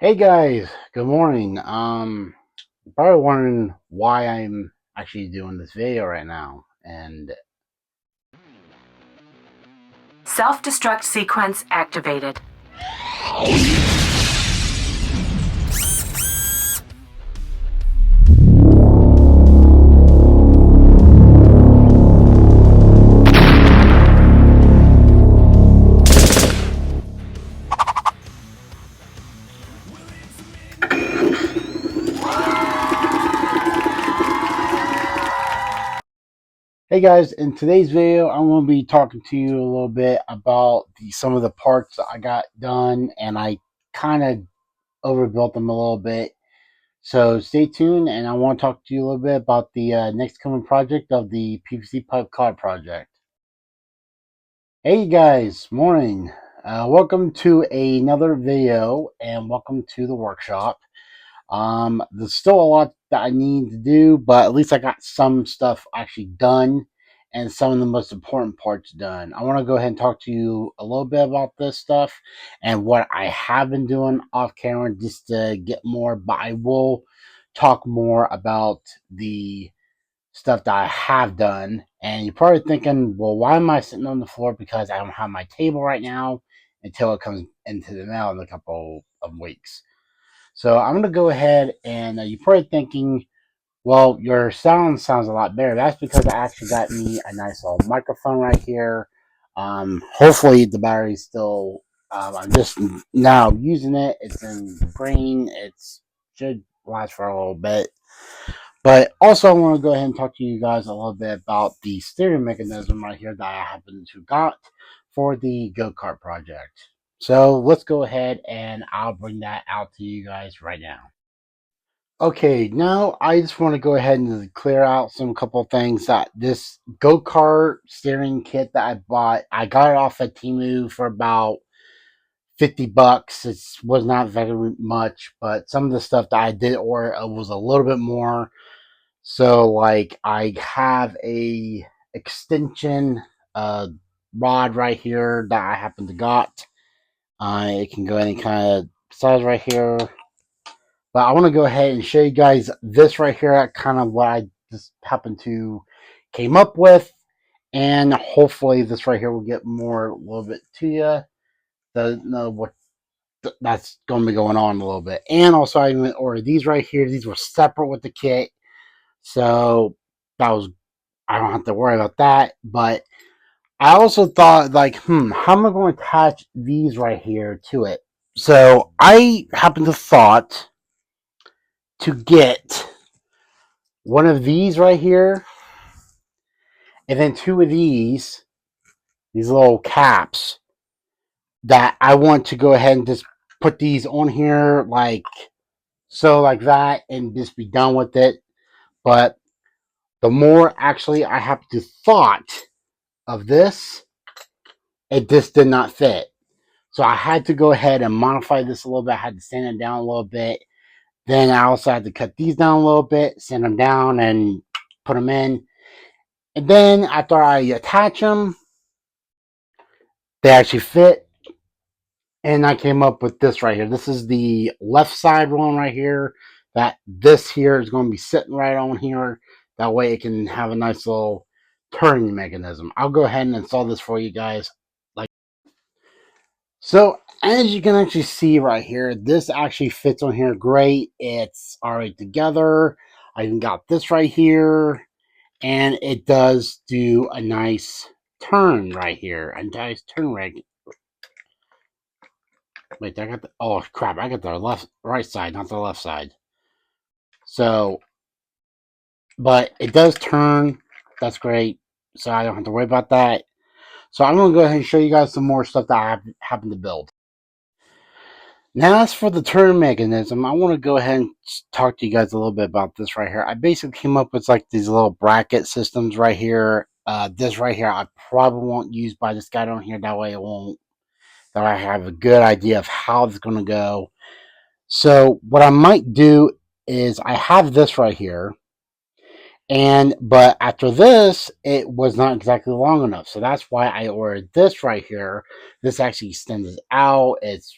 Hey guys, good morning. You're probably wondering why I'm actually doing this video right now. And Self-destruct sequence activated. hey guys, in today's video, I'm going to be talking to you a little bit about some of the parts that I got done, and I kind of overbuilt them a little bit. So stay tuned, and I want to talk to you a little bit about the next coming project of the PVC pipe cod project. Hey guys, morning. Welcome to another video, and welcome to the workshop. There's still a lot that I need to do, but at least I got some stuff actually done and some of the most important parts done. I want to go ahead and talk to you a little bit about this stuff and what I have been doing off camera just to get more, but I will talk more about the stuff that I have done. And you're probably thinking, well, why am I sitting on the floor? Because I don't have my table right now until it comes into the mail in a couple of weeks. So I'm going to go ahead and you're probably thinking, well, your sound sounds a lot better. That's because I actually got me a nice little microphone right here. Hopefully the battery's still, I'm just now using it. It's in green. It should last for a little bit. But also I want to go ahead and talk to you guys a little bit about the steering mechanism right here that I happen to got for the go-kart project. So let's go ahead and I'll bring that out to you guys right now. Okay, now I just want to go ahead and clear out some couple things that this go-kart steering kit that I bought, I got it off at Temu for about $50. It was not very much, but some of the stuff that I did order was a little bit more. So like I have a extension rod right here that I happen to got. It can go any kind of size right here. But I want to go ahead and show you guys this right here, kind of what I just happened to came up with. And hopefully this right here will get more a little bit to you. Know what that's going to be going on a little bit. And also I even ordered these right here. These were separate with the kit. So that was, I don't have to worry about that. But I also thought like, how am I going to attach these right here to it? So I happen to thought to get one of these right here, and then two of these little caps that I want to go ahead and just put these on here like so, like that, and just be done with it. But the more actually I have to thought of this, it just did not fit. So I had to go ahead and modify this a little bit. I had to sand it down a little bit. Then I also had to cut these down a little bit, sand them down, and put them in. And then after I attach them, they actually fit. And I came up with this right here. This is the left side one right here. That this here is going to be sitting right on here. That way it can have a nice little turning mechanism. I'll go ahead and install this for you guys. So as you can actually see right here, this actually fits on here great. It's already together. I even got this right here. And it does do a nice turn right here. A nice turn right. Wait, I got the, oh crap, I got the right side, not the left side. So, but it does turn. That's great. So I don't have to worry about that. So I'm going to go ahead and show you guys some more stuff that I happen to build. Now, as for the turn mechanism, I want to go ahead and talk to you guys a little bit about this right here. I basically came up with like these little bracket systems right here. This right here, I probably won't use by this guy on here. That way it won't, that I have a good idea of how it's going to go. So what I might do is I have this right here. But after this, it was not exactly long enough. So that's why I ordered this right here. This actually extends out. It's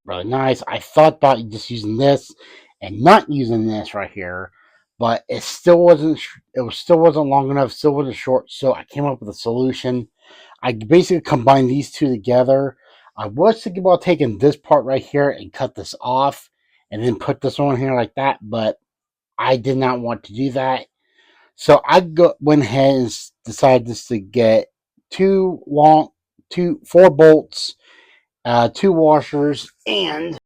really nice. I thought about just using this and not using this right here, but it still wasn't. It still wasn't long enough. Still wasn't short. So I came up with a solution. I basically combined these two together. I was thinking about taking this part right here and cut this off, and then put this on here like that, but I did not want to do that. So went ahead and decided just to get two long, two four bolts, two washers, and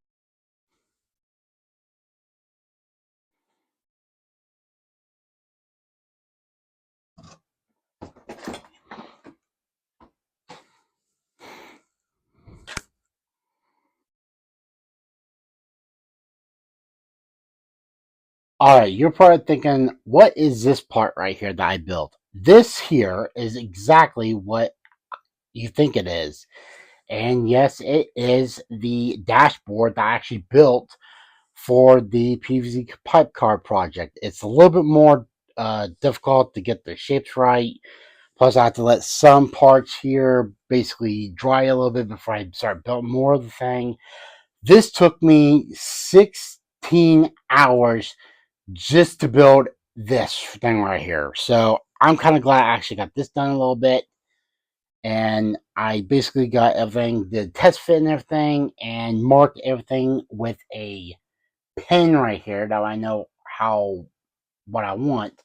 all right, you're probably thinking, what is this part right here that I built? This here is exactly what you think it is. And yes, it is the dashboard that I actually built for the PVC pipe car project. It's a little bit more difficult to get the shapes right. Plus, I have to let some parts here basically dry a little bit before I start building more of the thing. This took me 16 hours just to build this thing right here. So I'm kind of glad I actually got this done a little bit. And I basically got everything, the test fit and everything, and marked everything with a pen right here that I know what I want.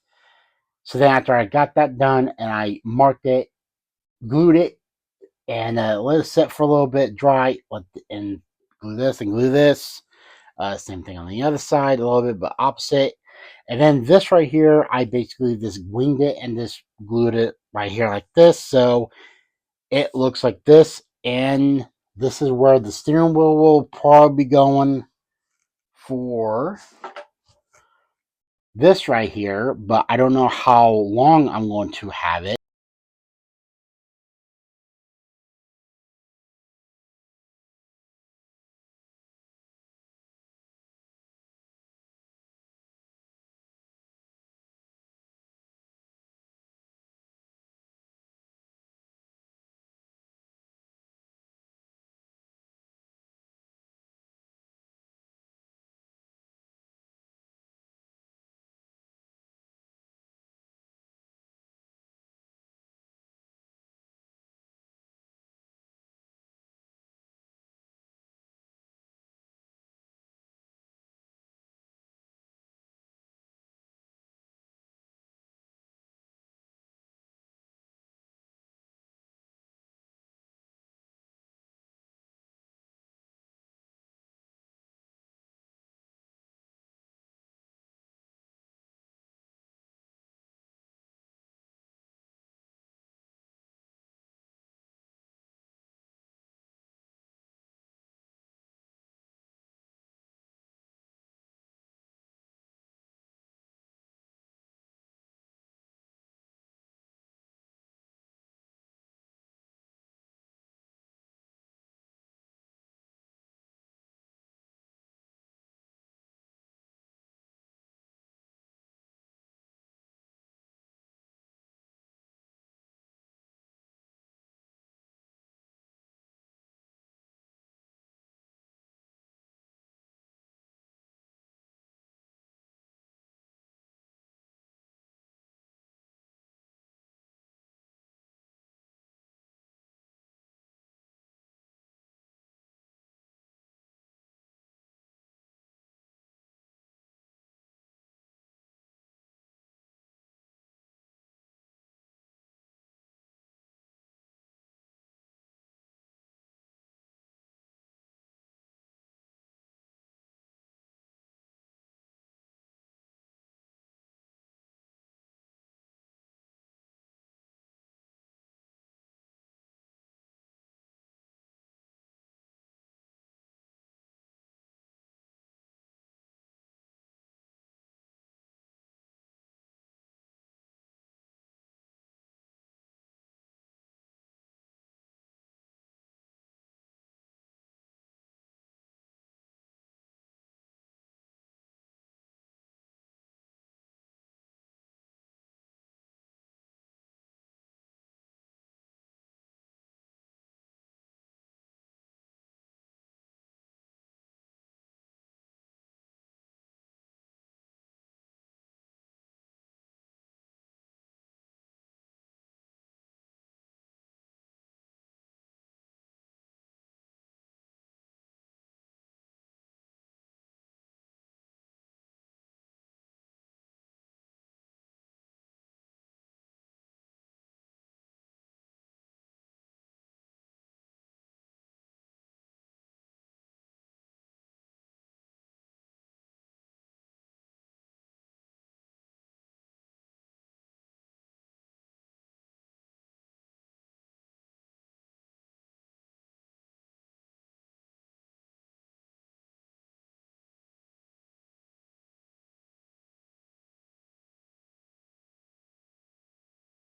So then after I got that done and I marked it, glued it, and let it set for a little bit, dry, and glue this and glue this. Same thing on the other side, a little bit, but opposite. And then this right here, I basically just winged it and just glued it right here like this. So it looks like this. And this is where the steering wheel will probably be going for this right here. But I don't know how long I'm going to have it.